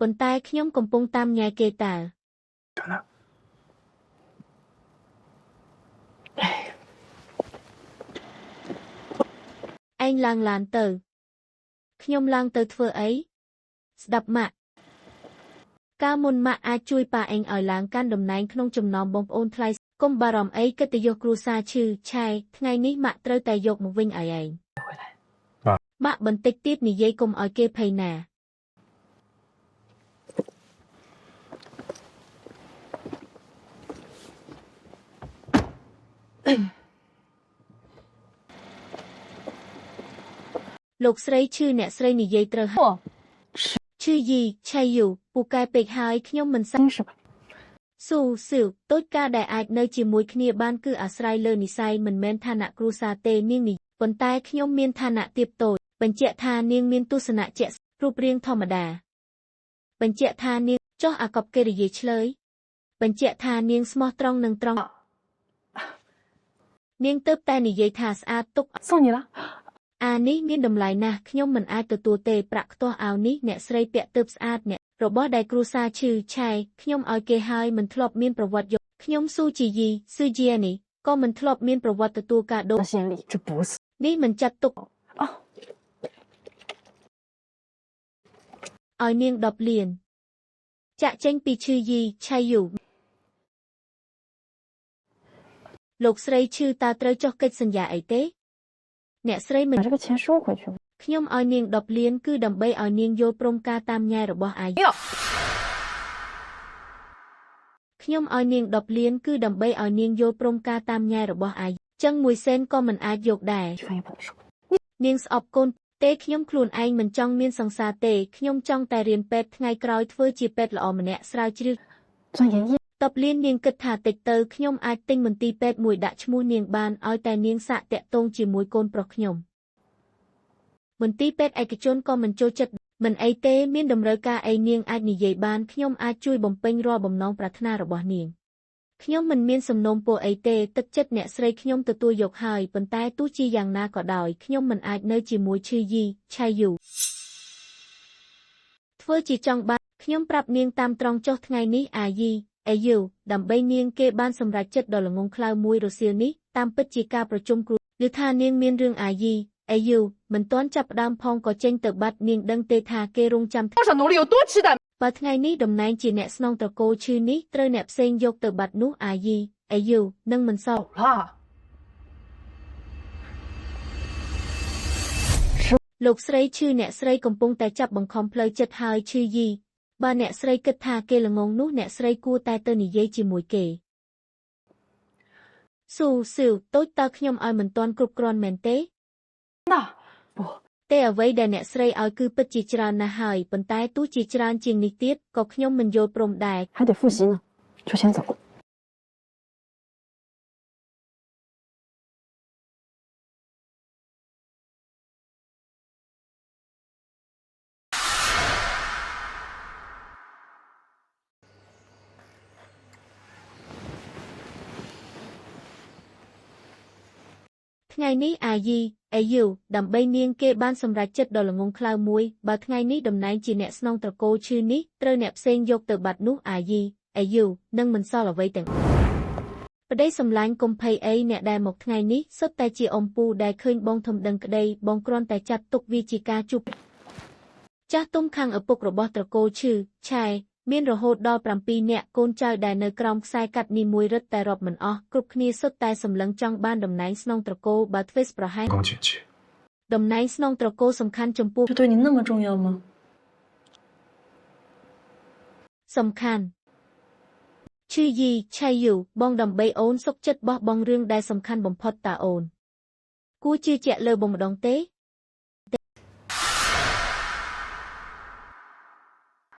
ប៉ុន្តែខ្ញុំកំពុងតាមញ៉ែគេតើឯងឡើងឡានទៅខ្ញុំឡើងទៅធ្វើអីស្ដាប់ម៉ាក់កាលមុនម៉ាក់អាចជួយប៉ាឯងឲ្យឡើងកាន់តំណែងក្នុងចំណោមបងប្អូនថ្លៃកុំបារម្ភអីកិត្តិយសគ្រួសារឈឺឆាយថ្ងៃនេះម៉ាក់ត្រូវតែយកមកវិញឲ្យឯងម៉ាក់បន្តិចទៀតនិយាយកុំឲ្យគេភ័យណាលោកស្រីឈឺអ្នកស្រីនិយាយត្រូវហើយឈឺយីឆៃយូពូកែពេកហើយខ្ញុំមិនសឹងស៊ូស៊ឺតូចការដែលអាចនៅជាមួយគ្នាបានគឺអាស្រ័យលើនិស្ស័យមិនមែនឋានៈគ្រួសារទេនាងនេះប៉ុន្តែខ្ញុំមានឋានៈទាបតូចបញ្ជាក់ថានាងមានទស្សនៈជាក់រូបរាងធម្មតាបញ្ជាក់ថានាងចោះអាកប់គេនិយាយឆ្លើយបញ្ជាក់ថានាងស្មោះត្រង់និងត្រង់នាងទៅតែនិយាយថាស្អាតទុកអានេះមានតម្លៃណាស់ខ្ញុំមិនអាចទទួលទេប្រាក់ខ្ទាស់អាវនេះអ្នកស្រីពាក់ទៅស្អាតអ្នករបស់ដែលគ្រួសារឈឺឆាយខ្ញុំឲ្យគេហើយមិនធ្លាប់មានប្រវត្តិយកខ្ញុំស៊ូជីយីស៊ឺជានេះក៏មិនធ្លាប់មានប្រវត្តិទទួលកាដូនេះមិនចាត់ទុកឲ្យនាង10លានចាក់ចេញពីឈឺយីឆៃយូលោកស្រីឈឺតើត្រូវចុះកិច្ចសន្យាអីទេអ្នកស្រីមិនខ្ញុំឲ្យនាង10លានគឺដើម្បីឲ្យនាងយល់ព្រមការតាមញ៉ែរបស់អាយុខ្ញុំឲ្យនាង10លានគឺដើម្បីឲ្យនាងយល់ព្រមការតាមញ៉ែរបស់អាយុចឹង1សេនក៏មិនអាចយកដែរនាងស្អប់កូនទេខ្ញុំខ្លួនឯងមិនចង់មានសង្សារទេខ្ញុំចង់តែរៀនពេទ្យថ្ងៃក្រោយធ្វើជាពេទ្យល្អម្នាក់ស្រាវជ្រាវ10លាននាងគិតថាតិចទៅខ្ញុំអាចទិញមន្ទីរពេទ្យមួយដាក់ឈ្មោះនាងបានឲ្យតែនាងសាក់តាក់ទងជាមួយកូនប្រុសខ្ញុំមន្ទីរពេទ្យឯកជនក៏មិនចូលចិត្តមិនអីទេមានតម្រូវការអីនាងអាចនិយាយបានខ្ញុំអាចជួយបំពេញរាល់បំណងប្រាថ្នារបស់នាងខ្ញុំមិនមានសំណូមពរអីទេទឹកចិត្តអ្នកស្រីខ្ញុំទទួលយកហើយប៉ុន្តែទោះជាយ៉ាងណាក៏ដោយខ្ញុំមិនអាចនៅជាមួយឈឺយីឆៃយូធ្វើជាចង់បានខ្ញុំប្រាប់នាងតាមត្រង់ចុះថ្ងៃនេះអាយីអេយូដើម្បីនាងគេបានសម្រេចចិត្តដ៏ល្ងង់ខ្លៅមួយរសៀលនេះតាមពិតជាការប្រជុំគ្រួឬថានាងមានរឿងអាយីអេយូមិនទាន់ចាប់ផ្ដើមផងក៏ចេញទៅបាត់នាងដឹងទេថាគេរងចាំបើថ្ងៃនេះតំណែងជាអ្នកស្នងត្រកូលឈឺនេះត្រូវអ្នកផ្សេងយកទៅបាត់នោះអាយីអេយូនឹងមិនសល់លោកស្រីឈឺអ្នកស្រីកំពុងតែចាប់បង្ខំផ្លូវចិត្តហើយឈឺយីបើអ្នកស្រីគិតថាគេល្ងងនោះអ្នកស្រីគួរតែទៅនិយាយជាមួយគេស៊ូស៊ឺតូចតើខ្ញុំឲ្យមិនទាន់គ្រប់គ្រាន់មែនទេទេអ្វីដែលអ្នកស្រីឲ្យគឺពិតជាច្រើនណាស់ហើយប៉ុន្តែទោះជាច្រើនជាងនេះទៀតក៏ខ្ញុំមិនយល់ព្រមដែរថ្ងៃនេះអាយីអេយូដើម្បីនាងគេបានសម្រេចចិត្តដ៏ល្ងង់ខ្លៅមួយបើថ្ងៃនេះតំណែងជាអ្នកស្នងត្រកូលឈឺនេះត្រូវអ្នកផ្សេងយកទៅបាត់នោះអាយីអេយូនឹងមិនសល់អ្វីទាំងប្តីសម្លាញ់កុំភ័យអីអ្នកដែលមកថ្ងៃនេះសុទ្ធតែជាអំពូដែលឃើញបងធំដឹងក្តីបងគ្រាន់តែចាត់ទុកវាជាការជួបចាស់ទុំខាងឪពុករបស់ត្រកូលឈឺឆាយមានរហូតដល់7នាក់កូនចៅដែលនៅក្រោមខ្សែកាត់នេះមួយរឹតតែរាប់មិនអស់គ្រប់គ្នាសុទ្ធតែសម្លឹងចង់បានតំណែងស្នងត្រកូលបើធ្វេសប្រហែលតំណែងស្នងត្រកូលសំខាន់ចំពោះសំខាន់ឈឺយីឆៃយូបងដើម្បីអូនសុខចិត្តបោះបង់រឿងដែលសំខាន់បំផុតតើអូនគួរជឿជាក់លើបងម្ដងទេ